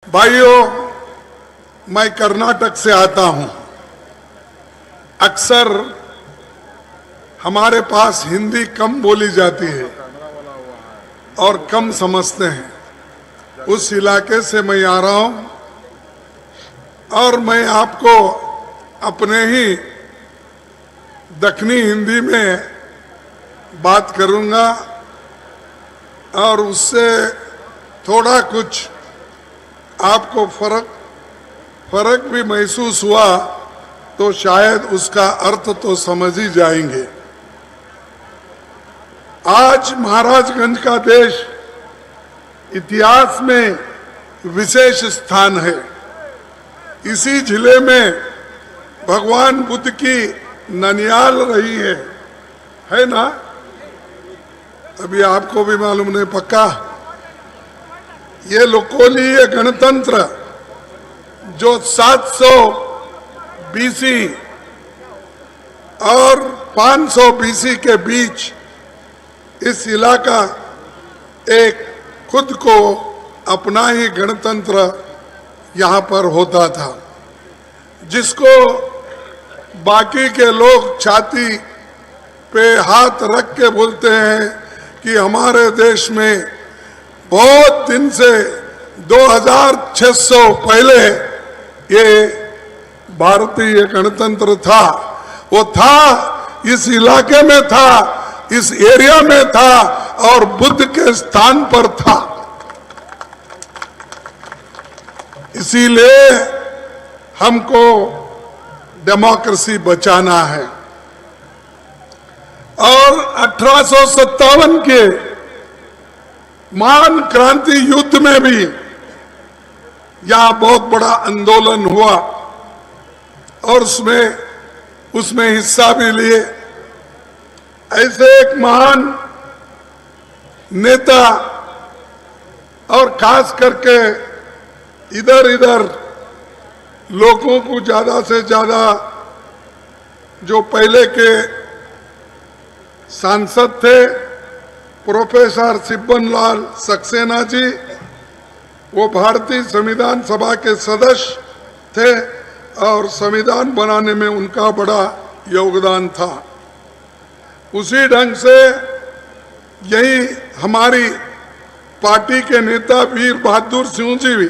भाइयों, मैं कर्नाटक से आता हूं। अक्सर हमारे पास हिंदी कम बोली जाती है और कम समझते हैं। उस इलाके से मैं आ रहा हूं और मैं आपको अपने ही दक्षिणी हिंदी में बात करूंगा और उससे थोड़ा कुछ आपको फर्क भी महसूस हुआ तो शायद उसका अर्थ तो समझ ही जाएंगे। आज महाराजगंज का देश इतिहास में विशेष स्थान है। इसी जिले में भगवान बुद्ध की ननियाल रही है ना? अभी आपको भी मालूम नहीं पक्का। ये लोकोलीय गणतंत्र जो 700 बीसी और 500 बीसी के बीच इस इलाका एक खुद को अपना ही गणतंत्र यहाँ पर होता था, जिसको बाकी के लोग छाती पे हाथ रख के बोलते हैं कि हमारे देश में बहुत दिन से 2600 पहले ये भारतीय गणतंत्र था। वो था, इस इलाके में था, इस एरिया में था और बुद्ध के स्थान पर था। इसीलिए हमको डेमोक्रेसी बचाना है। और 1857 के महान क्रांति युद्ध में भी यहां बहुत बड़ा आंदोलन हुआ और उसमें हिस्सा भी लिए। ऐसे एक महान नेता और खास करके इधर लोगों को ज्यादा से ज्यादा जो पहले के सांसद थे प्रोफेसर सिब्बनलाल सक्सेना जी, वो भारतीय संविधान सभा के सदस्य थे और संविधान बनाने में उनका बड़ा योगदान था। उसी ढंग से यही हमारी पार्टी के नेता वीर बहादुर सिंह जी भी,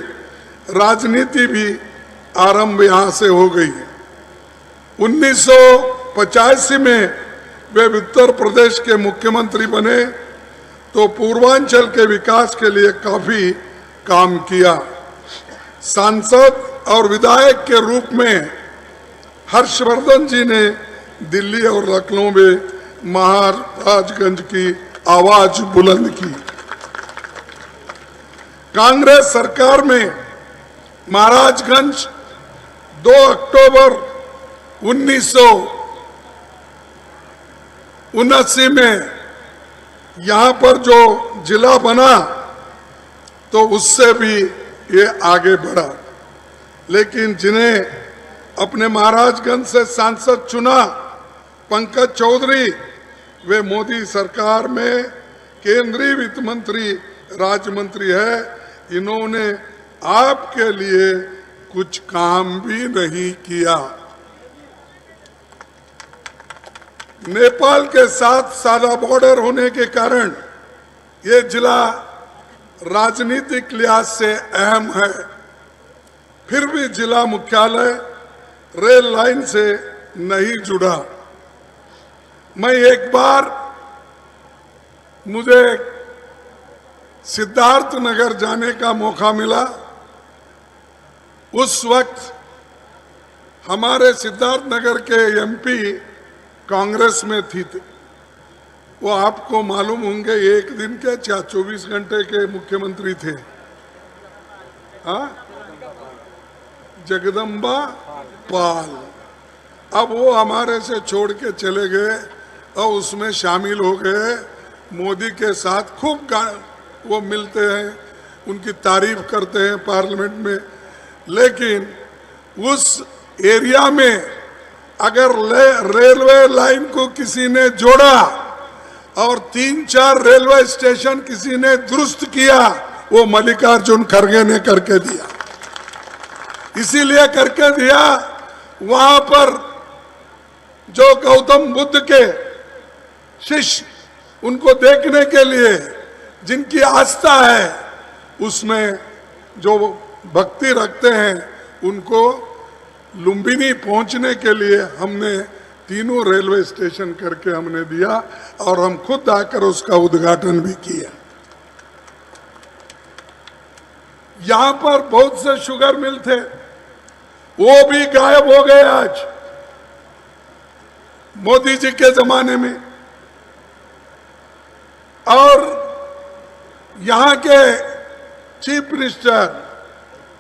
राजनीति भी आरंभ यहाँ से हो गई। 1985 में वे उत्तर प्रदेश के मुख्यमंत्री बने तो पूर्वांचल के विकास के लिए काफी काम किया। सांसद और विधायक के रूप में हर्षवर्धन जी ने दिल्ली और लखनऊ में महाराजगंज की आवाज बुलंद की। कांग्रेस सरकार में महाराजगंज 2 अक्टूबर 1979 में यहाँ पर जो जिला बना तो उससे भी ये आगे बढ़ा। लेकिन जिन्हें अपने महाराजगंज से सांसद चुना पंकज चौधरी, वे मोदी सरकार में केंद्रीय वित्त मंत्री राज्य मंत्री है। इन्होंने आपके लिए कुछ काम भी नहीं किया। नेपाल के साथ सादा बॉर्डर होने के कारण ये जिला राजनीतिक लिहाज से अहम है। फिर भी जिला मुख्यालय रेल लाइन से नहीं जुड़ा। मैं एक बार मुझे सिद्धार्थ नगर जाने का मौका मिला। उस वक्त हमारे सिद्धार्थ नगर के एमपी कांग्रेस में थी। वो आपको मालूम होंगे, एक दिन के 24 घंटे के मुख्यमंत्री थे। जगदम्बा पाल। अब वो हमारे से छोड़ के चले गए और उसमें शामिल हो गए। मोदी के साथ खूब वो मिलते हैं, उनकी तारीफ करते हैं पार्लियामेंट में। लेकिन उस एरिया में अगर रेलवे लाइन को किसी ने जोड़ा और 3-4 रेलवे स्टेशन किसी ने दुरुस्त किया, वो मल्लिकार्जुन खड़गे ने करके दिया। इसीलिए करके दिया। वहां पर जो गौतम बुद्ध के शिष्य उनको देखने के लिए जिनकी आस्था है, उसमें जो भक्ति रखते हैं, उनको लुम्बिनी पहुंचने के लिए हमने तीनों रेलवे स्टेशन करके हमने दिया और हम खुद आकर उसका उद्घाटन भी किया। यहां पर बहुत से शुगर मिल थे, वो भी गायब हो गए आज मोदी जी के जमाने में। और यहां के चीफ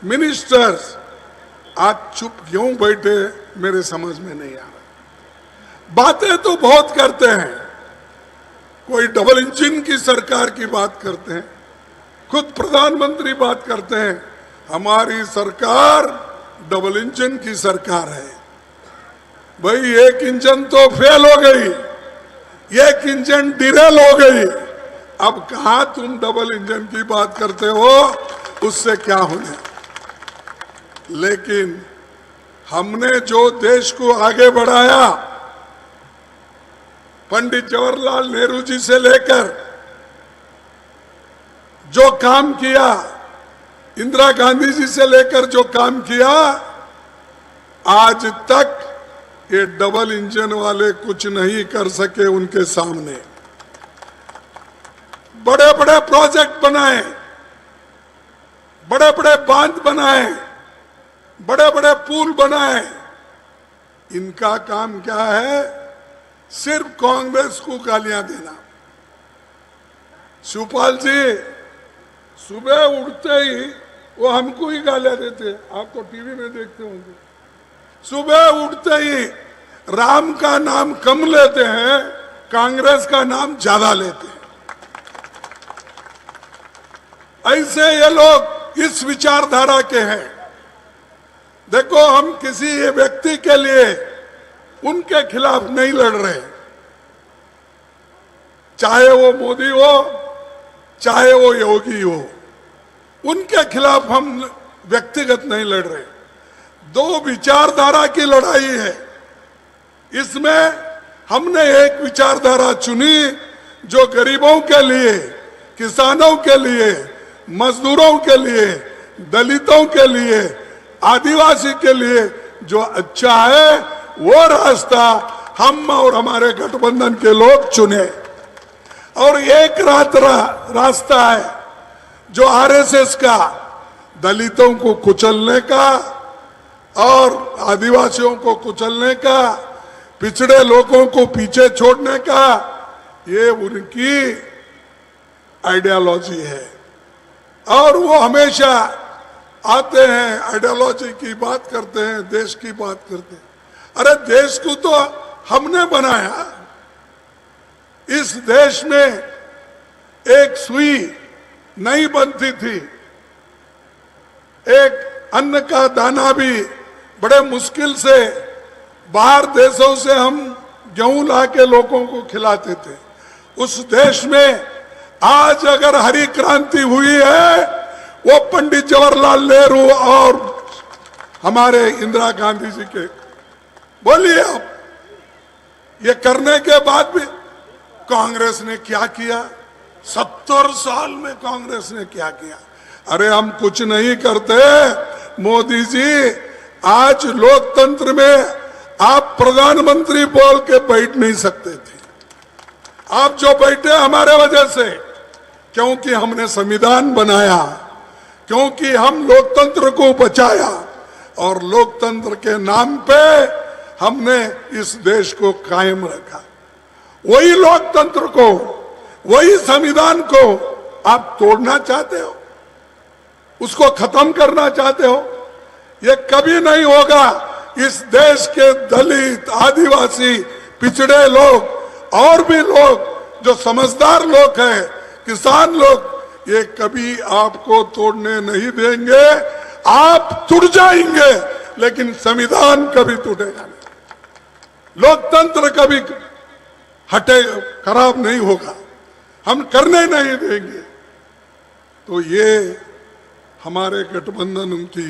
मिनिस्टर्स आज चुप क्यों बैठे, मेरे समझ में नहीं आ रहा। बातें तो बहुत करते हैं, कोई डबल इंजन की सरकार की बात करते हैं, खुद प्रधानमंत्री बात करते हैं हमारी सरकार डबल इंजन की सरकार है। भाई एक इंजन तो फेल हो गई, एक इंजन डिरेल हो गई, अब कहां तुम डबल इंजन की बात करते हो, उससे क्या होने। लेकिन हमने जो देश को आगे बढ़ाया, पंडित जवाहरलाल नेहरू जी से लेकर जो काम किया, इंदिरा गांधी जी से लेकर जो काम किया, आज तक ये डबल इंजन वाले कुछ नहीं कर सके उनके सामने। बड़े बड़े प्रोजेक्ट बनाए, बड़े बड़े बांध बनाए, बड़े बड़े पुल बनाए, इनका काम क्या है, सिर्फ कांग्रेस को गालियां देना। शिवपाल जी सुबह उठते ही वो हमको ही गालियां देते, आप तो टीवी में देखते होंगे। सुबह उठते ही राम का नाम कम लेते हैं, कांग्रेस का नाम ज्यादा लेते हैं। ऐसे ये लोग इस विचारधारा के हैं। देखो, हम किसी व्यक्ति के लिए उनके खिलाफ नहीं लड़ रहे, चाहे वो मोदी हो, चाहे वो योगी हो, उनके खिलाफ हम व्यक्तिगत नहीं लड़ रहे। दो विचारधारा की लड़ाई है। इसमें हमने एक विचारधारा चुनी जो गरीबों के लिए, किसानों के लिए, मजदूरों के लिए, दलितों के लिए, आदिवासी के लिए जो अच्छा है, वो रास्ता हम और हमारे गठबंधन के लोग चुने। और एक रास्ता है जो आरएसएस का, दलितों को कुचलने का और आदिवासियों को कुचलने का, पिछड़े लोगों को पीछे छोड़ने का, ये उनकी आइडियोलॉजी है। और वो हमेशा आते हैं, आइडियोलॉजी की बात करते हैं, देश की बात करते हैं। अरे देश को तो हमने बनाया। इस देश में एक सुई नहीं बनती थी, एक अन्न का दाना भी बड़े मुश्किल से बाहर देशों से हम गेहूं ला के लोगों को खिलाते थे। उस देश में आज अगर हरी क्रांति हुई है, वो पंडित जवाहरलाल नेहरू और हमारे इंदिरा गांधी जी के। बोलिए आप, ये करने के बाद भी कांग्रेस ने क्या किया? 70 साल में कांग्रेस ने क्या किया? अरे हम कुछ नहीं करते मोदी जी। आज लोकतंत्र में आप प्रधानमंत्री बोल के बैठ नहीं सकते थे। आप जो बैठे हमारे वजह से, क्योंकि हमने संविधान बनाया, क्योंकि हम लोकतंत्र को बचाया और लोकतंत्र के नाम पे हमने इस देश को कायम रखा। वही लोकतंत्र को, वही संविधान को आप तोड़ना चाहते हो, उसको खत्म करना चाहते हो। ये कभी नहीं होगा। इस देश के दलित, आदिवासी, पिछड़े लोग और भी लोग जो समझदार लोग हैं, किसान लोग, ये कभी आपको तोड़ने नहीं देंगे। आप टूट जाएंगे लेकिन संविधान कभी टूटेगा नहीं, लोकतंत्र कभी हटे खराब नहीं होगा, हम करने नहीं देंगे। तो ये हमारे गठबंधन की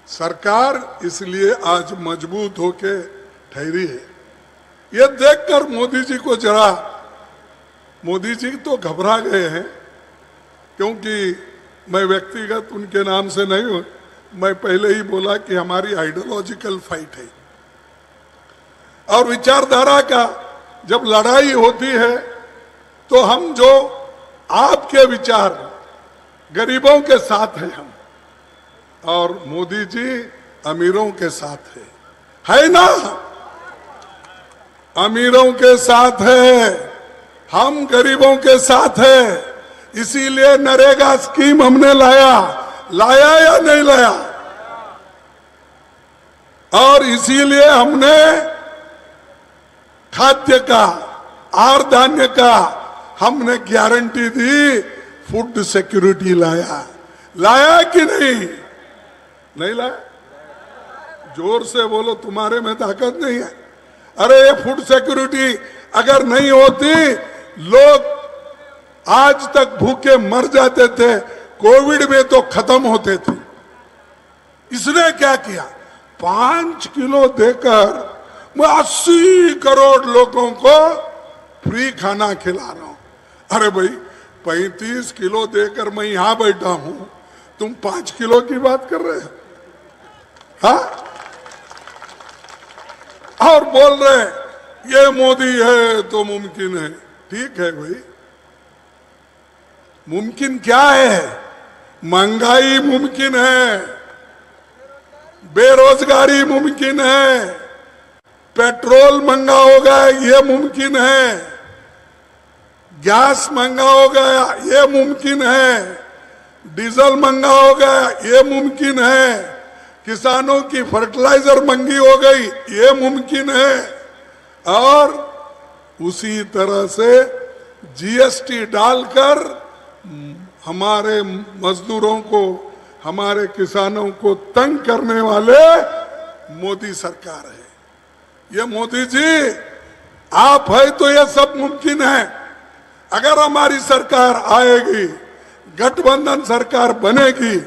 सरकार इसलिए आज मजबूत होके ठहरी है। ये देखकर मोदी जी को जरा, मोदी जी तो घबरा गए हैं, क्योंकि मैं व्यक्तिगत उनके नाम से नहीं हूं, मैं पहले ही बोला कि हमारी आइडियोलॉजिकल फाइट है और विचारधारा का जब लड़ाई होती है तो हम जो आपके विचार गरीबों के साथ हैं हम, और मोदी जी अमीरों के साथ है ना? अमीरों के साथ है, हम गरीबों के साथ है। इसीलिए नरेगा स्कीम हमने लाया या नहीं लाया? और इसीलिए हमने खाद्य का, आहार धान्य का हमने गारंटी दी, फूड सिक्योरिटी लाया कि नहीं लाया? जोर से बोलो, तुम्हारे में ताकत नहीं है। अरे ये फूड सिक्योरिटी अगर नहीं होती, लोग आज तक भूखे मर जाते थे, कोविड में तो खत्म होते थे। इसने क्या किया? 5 किलो देकर मैं 80 करोड़ लोगों को फ्री खाना खिला रहा हूं। अरे भाई, 35 किलो देकर मैं यहां बैठा हूं, तुम 5 किलो की बात कर रहे हो? हाँ? और बोल रहे ये मोदी है तो मुमकिन है। ठीक है भाई, मुमकिन क्या है? महंगाई मुमकिन है, बेरोजगारी मुमकिन है, पेट्रोल महंगा हो गया ये मुमकिन है, गैस महंगा हो गया ये मुमकिन है, डीजल महंगा हो गया ये मुमकिन है, किसानों की फर्टिलाइजर महंगी हो गई ये मुमकिन है, और उसी तरह से जीएसटी डालकर हमारे मजदूरों को, हमारे किसानों को तंग करने वाले मोदी सरकार है। ये मोदी जी आप है तो ये सब मुमकिन है। अगर हमारी सरकार आएगी, गठबंधन सरकार बनेगी,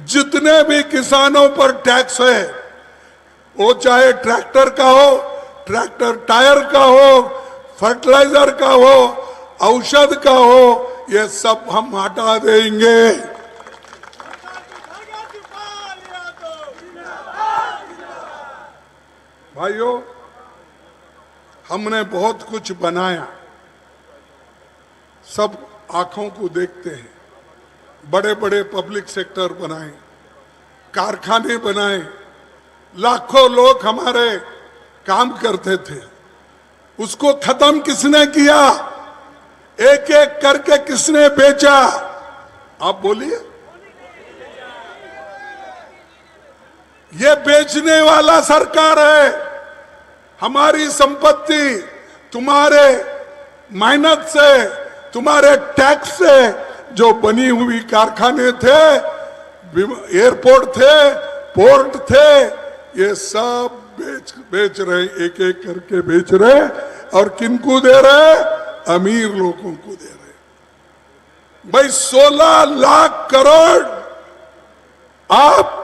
जितने भी किसानों पर टैक्स है, वो चाहे ट्रैक्टर का हो, ट्रैक्टर टायर का हो, फर्टिलाइजर का हो, औषध का हो, ये सब हम हटा देंगे। भाइयों, हमने बहुत कुछ बनाया, सब आंखों को देखते हैं। बड़े बड़े पब्लिक सेक्टर बनाए, कारखाने बनाए, लाखों लोग हमारे काम करते थे। उसको खत्म किसने किया? एक एक करके किसने बेचा? आप बोलिए। ये बेचने वाला सरकार है। हमारी संपत्ति तुम्हारे मेहनत से, तुम्हारे टैक्स से जो बनी हुई कारखाने थे, एयरपोर्ट थे, पोर्ट थे, ये सब बेच रहे, एक एक करके बेच रहे। और किनको दे रहे? अमीर लोगों को दे रहे। भाई 16 लाख करोड़ आप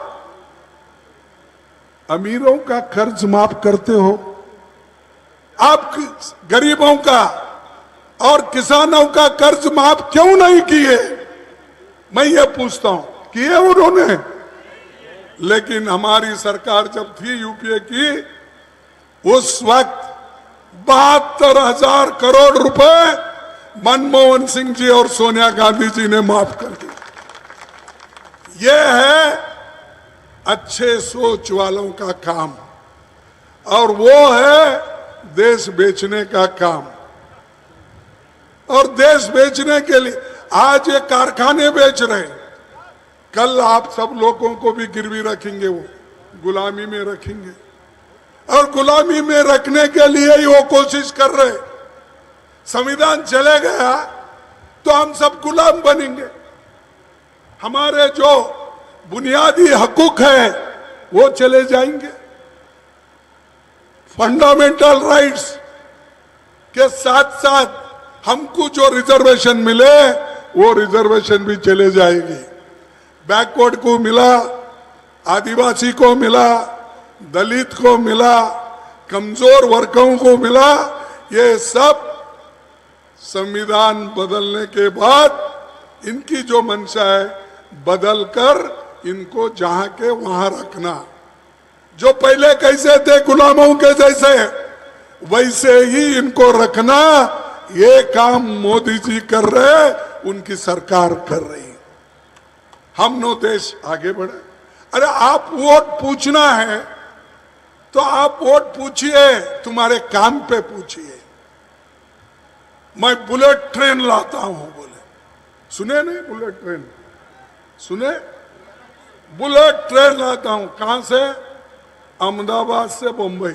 अमीरों का कर्ज माफ करते हो, आप गरीबों का और किसानों का कर्ज माफ क्यों नहीं किए? मैं ये पूछता हूं, किए उन्होंने? लेकिन हमारी सरकार जब थी यूपीए की, उस वक्त 72,000 करोड़ रुपए मनमोहन सिंह जी और सोनिया गांधी जी ने माफ कर दिए। यह है अच्छे सोच वालों का काम, और वो है देश बेचने का काम। और देश बेचने के लिए आज ये कारखाने बेच रहे हैं, कल आप सब लोगों को भी गिरवी रखेंगे, वो गुलामी में रखेंगे। और गुलामी में रखने के लिए ही वो कोशिश कर रहे। संविधान चले गया तो हम सब गुलाम बनेंगे। हमारे जो बुनियादी हकूक है वो चले जाएंगे। फंडामेंटल राइट्स के साथ साथ हमको जो रिजर्वेशन मिले वो रिजर्वेशन भी चले जाएगी। बैकवर्ड को मिला, आदिवासी को मिला, दलित को मिला, कमजोर वर्गों को मिला। ये सब संविधान बदलने के बाद इनकी जो मंशा है, बदल कर इनको जहां के वहां रखना। जो पहले कैसे थे गुलामों के जैसे, वैसे ही इनको रखना। ये काम मोदी जी कर रहे, उनकी सरकार कर रही। हम नो देश आगे बढ़े। अरे आप वोट पूछना है तो आप वोट पूछिए, तुम्हारे काम पे पूछिए। मैं बुलेट ट्रेन लाता हूं बोले, सुने नहीं? बुलेट ट्रेन सुने? बुलेट ट्रेन लाता हूं। कहां से? अहमदाबाद से बंबई।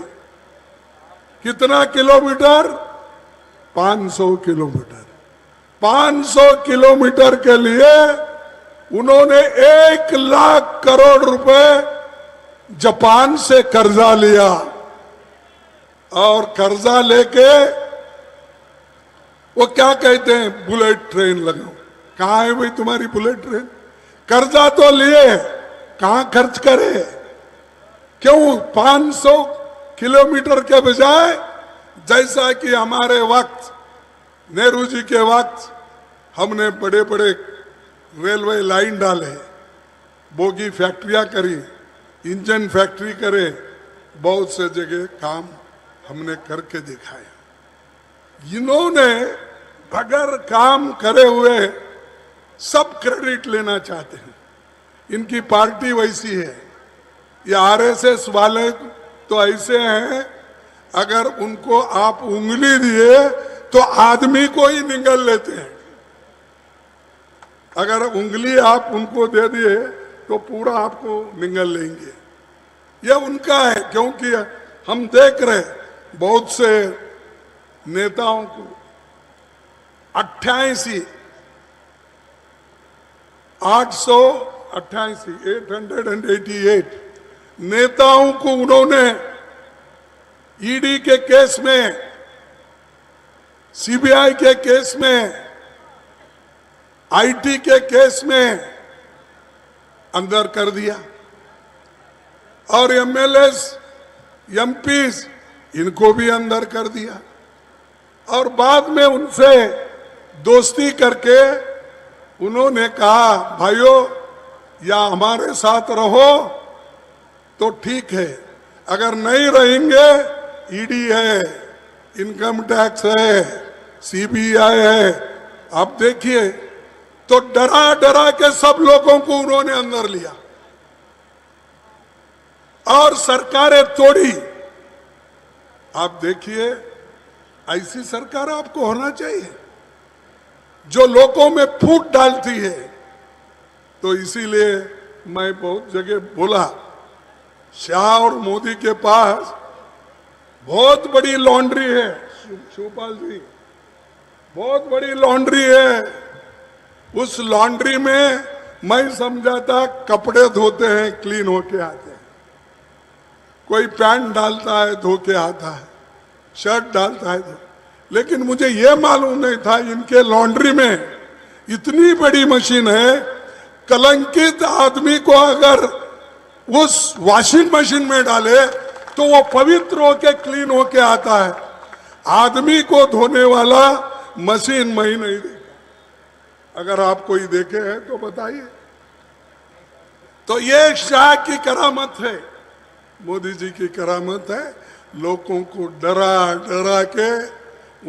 कितना किलोमीटर? 500 किलोमीटर। 500 किलोमीटर के लिए उन्होंने 1 लाख करोड़ रुपए जापान से कर्जा लिया, और कर्जा लेके वो क्या कहते हैं, बुलेट ट्रेन लगाओ। कहां है भाई तुम्हारी बुलेट ट्रेन? कर्जा तो लिए, कहां खर्च करे? क्यों? 500 किलोमीटर के बजाय, जैसा कि हमारे वक्त, नेहरू जी के वक्त, हमने बड़े बड़े रेलवे लाइन डाले, बोगी फैक्ट्रियां करी, इंजन फैक्ट्री करे, बहुत से जगह काम हमने करके दिखाया। इन्होंने बगैर काम करे हुए सब क्रेडिट लेना चाहते हैं। इनकी पार्टी वैसी है। ये आरएसएस वाले तो ऐसे हैं, अगर उनको आप उंगली दिए तो आदमी को ही निगल लेते हैं। अगर उंगली आप उनको दे दिए तो पूरा आपको निगल लेंगे। यह उनका है, क्योंकि हम देख रहे बहुत से नेताओं को 888 नेताओं को उन्होंने ईडी के केस में, सीबीआई के केस में, आईटी के केस में अंदर कर दिया। और एमएलएस, एमपीस, इनको भी अंदर कर दिया। और बाद में उनसे दोस्ती करके उन्होंने कहा, भाइयों या हमारे साथ रहो तो ठीक है, अगर नहीं रहेंगे, ईडी है, इनकम टैक्स है, सीबीआई है। आप देखिए, तो डरा डरा के सब लोगों को उन्होंने अंदर लिया और सरकारें तोड़ी। आप देखिए, ऐसी सरकार आपको होना चाहिए जो लोगों में फूट डालती है। तो इसीलिए मैं बहुत जगह बोला, शाह और मोदी के पास बहुत बड़ी लॉन्ड्री है। शिवपाल जी, बहुत बड़ी लॉन्ड्री है। उस लॉन्ड्री में मैं समझा था कपड़े धोते हैं, क्लीन होके आते हैं। कोई पैंट डालता है, धो के आता है, शर्ट डालता है। लेकिन मुझे यह मालूम नहीं था इनके लॉन्ड्री में इतनी बड़ी मशीन है, कलंकित आदमी को अगर उस वॉशिंग मशीन में डाले तो वो पवित्र होके क्लीन होके आता है। आदमी को धोने वाला मशीन मैं नहीं देखा। अगर आप कोई देखे हैं तो बताइए। तो ये शाह की करामत है, मोदी जी की करामत है। लोगों को डरा डरा के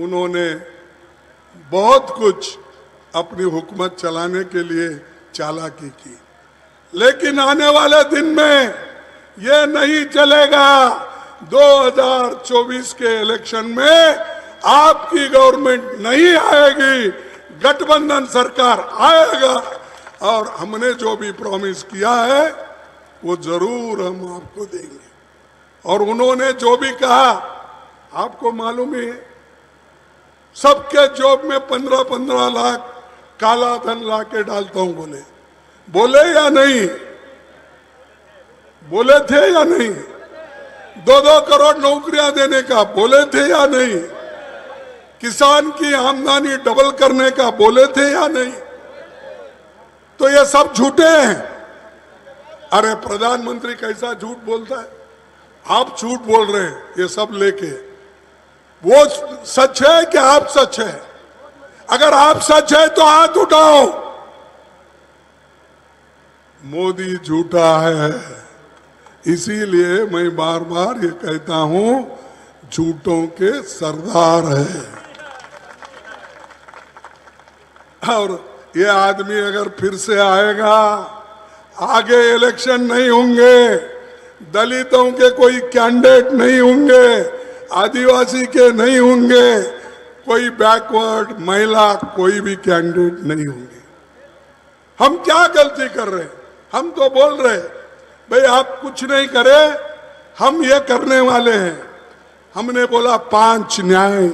उन्होंने बहुत कुछ अपनी हुकूमत चलाने के लिए चालाकी की। लेकिन आने वाले दिन में ये नहीं चलेगा। 2024 के इलेक्शन में आपकी गवर्नमेंट नहीं आएगी, गठबंधन सरकार आएगा। और हमने जो भी प्रॉमिस किया है वो जरूर हम आपको देंगे। और उन्होंने जो भी कहा, आपको मालूम ही है, सबके जॉब में 15-15 लाख काला धन ला के डालता हूं बोले। बोले या नहीं? बोले थे या नहीं? 2-2 करोड़ नौकरियां देने का बोले थे या नहीं? किसान की आमदनी डबल करने का बोले थे या नहीं? तो ये सब झूठे हैं। अरे प्रधानमंत्री कैसा झूठ बोलता है, आप झूठ बोल रहे हैं ये सब लेके। वो सच है कि आप सच है? अगर आप सच है तो हाथ उठाओ। मोदी झूठा है, इसीलिए मैं बार बार ये कहता हूं झूठों के सरदार है। और ये आदमी अगर फिर से आएगा, आगे इलेक्शन नहीं होंगे, दलितों के कोई कैंडिडेट नहीं होंगे, आदिवासी के नहीं होंगे, कोई बैकवर्ड महिला कोई भी कैंडिडेट नहीं होंगे। हम क्या गलती कर रहे हैं? हम तो बोल रहे भाई आप कुछ नहीं करे, हम ये करने वाले हैं। हमने बोला 5 न्याय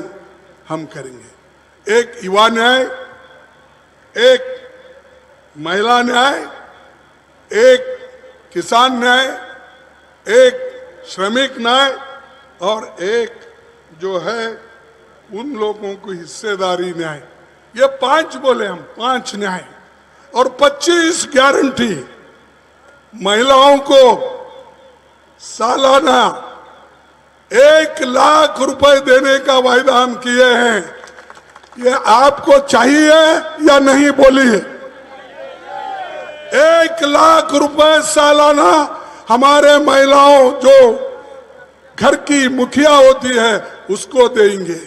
हम करेंगे, एक युवा न्याय, एक महिला न्याय, एक किसान न्याय, एक श्रमिक न्याय और एक जो है उन लोगों को हिस्सेदारी न्याय। ये 5 बोले हम, 5 न्याय और 25 गारंटी। महिलाओं को सालाना 1 लाख रुपए देने का वायदा हम किए हैं। ये आपको चाहिए या नहीं बोलिए? 1 लाख रुपए सालाना हमारे महिलाओं जो घर की मुखिया होती है उसको देंगे।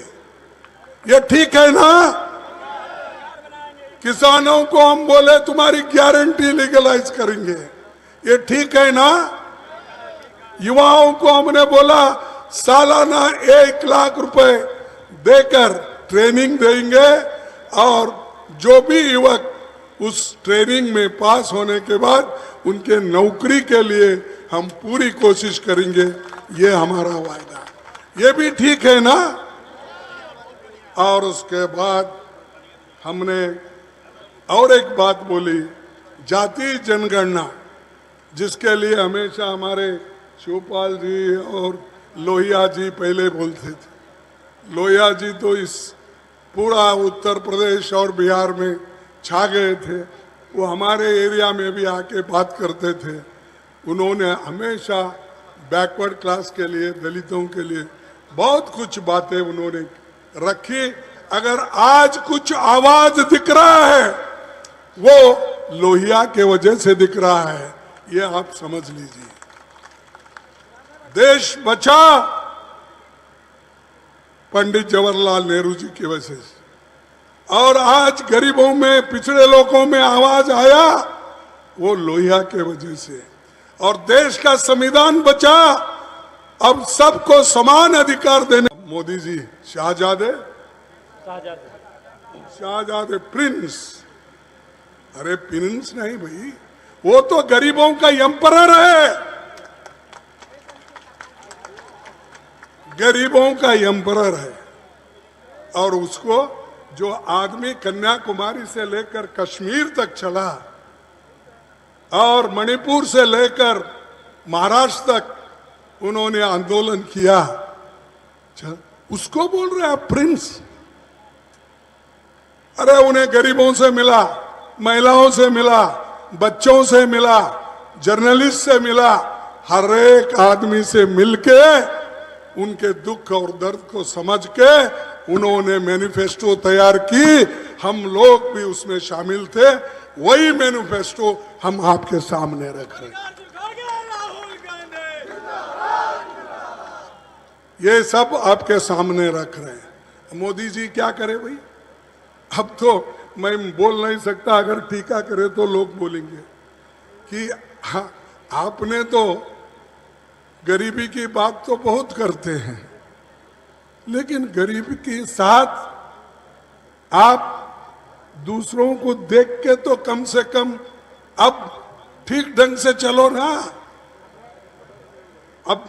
ये ठीक है ना? किसानों को हम बोले तुम्हारी गारंटी लीगलाइज करेंगे, ये ठीक है ना? युवाओं को हमने बोला सालाना 1 लाख रुपए देकर ट्रेनिंग देंगे और जो भी युवक उस ट्रेनिंग में पास होने के बाद उनके नौकरी के लिए हम पूरी कोशिश करेंगे। ये हमारा वायदा, ये भी ठीक है ना? और उसके बाद हमने और एक बात बोली, जाति जनगणना, जिसके लिए हमेशा हमारे शिवपाल जी और लोहिया जी पहले बोलते थे। लोहिया जी तो इस पूरा उत्तर प्रदेश और बिहार में छा गए थे, वो हमारे एरिया में भी आके बात करते थे। उन्होंने हमेशा बैकवर्ड क्लास के लिए, दलितों के लिए बहुत कुछ बातें उन्होंने रखी। अगर आज कुछ आवाज दिख रहा है वो लोहिया के वजह से दिख रहा है, ये आप समझ लीजिए। देश बचा पंडित जवाहरलाल नेहरू जी की वजह से, और आज गरीबों में, पिछड़े लोगों में आवाज आया वो लोहिया के वजह से। और देश का संविधान बचा, अब सबको समान अधिकार देने। मोदी जी शाहजादे प्रिंस, अरे प्रिंस नहीं भाई, वो तो गरीबों का एम्परर है, गरीबों का एम्परर है। और उसको जो आदमी कन्याकुमारी से लेकर कश्मीर तक चला और मणिपुर से लेकर महाराष्ट्र तक उन्होंने आंदोलन किया, उसको बोल रहे आप प्रिंस? अरे उन्हें गरीबों से मिला, महिलाओं से मिला, बच्चों से मिला, जर्नलिस्ट से मिला, हर एक आदमी से मिलके उनके दुख और दर्द को समझ के उन्होंने मैनिफेस्टो तैयार की। हम लोग भी उसमें शामिल थे, वही मैनिफेस्टो हम आपके सामने रख रहे हैं। ये सब आपके सामने रख रहे हैं। मोदी जी क्या करे भाई? अब तो मैं बोल नहीं सकता, अगर टीका करे तो लोग बोलेंगे कि हाँ, आपने तो गरीबी की बात तो बहुत करते हैं, लेकिन गरीबी के साथ आप दूसरों को देख के तो कम से कम अब ठीक ढंग से चलो ना। अब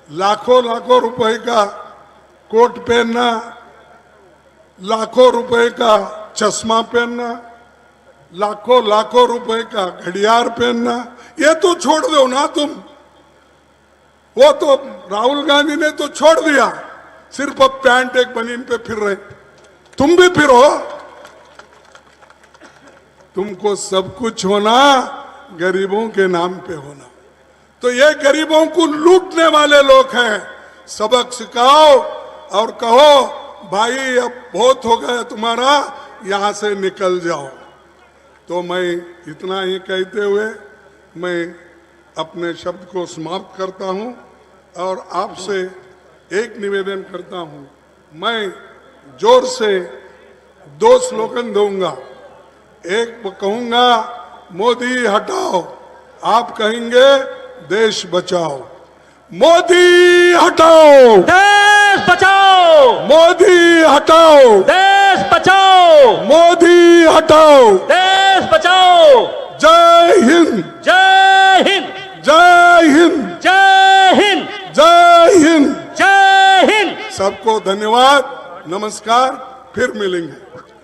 लाखों लाखों रुपए का कोट पहनना, लाखों रुपए का चश्मा पहनना, लाखों लाखों रुपए का घड़ियाल पहनना, ये तो छोड़ दो ना तुम। वो तो राहुल गांधी ने तो छोड़ दिया, सिर्फ अब पैंट एक बनीन पे फिर रहे। तुम भी फिरो, तुमको सब कुछ होना गरीबों के नाम पे होना। तो ये गरीबों को लूटने वाले लोग हैं। सबक सिखाओ और कहो भाई अब बहुत हो गया तुम्हारा, यहां से निकल जाओ। तो मैं इतना ही कहते हुए मैं अपने शब्द को समाप्त करता हूं और आपसे एक निवेदन करता हूं। मैं जोर से 2 स्लोगन दूंगा। एक कहूंगा मोदी हटाओ, आप कहेंगे देश बचाओ। मोदी हटाओ, देश बचाओ, मोदी हटाओ, देश बचाओ, मोदी हटाओ। देश बचाओ। जय हिंद, जय हिंद, जय हिंद, जय हिंद, जय हिंद। जय हिंद। सबको धन्यवाद, नमस्कार, फिर मिलेंगे।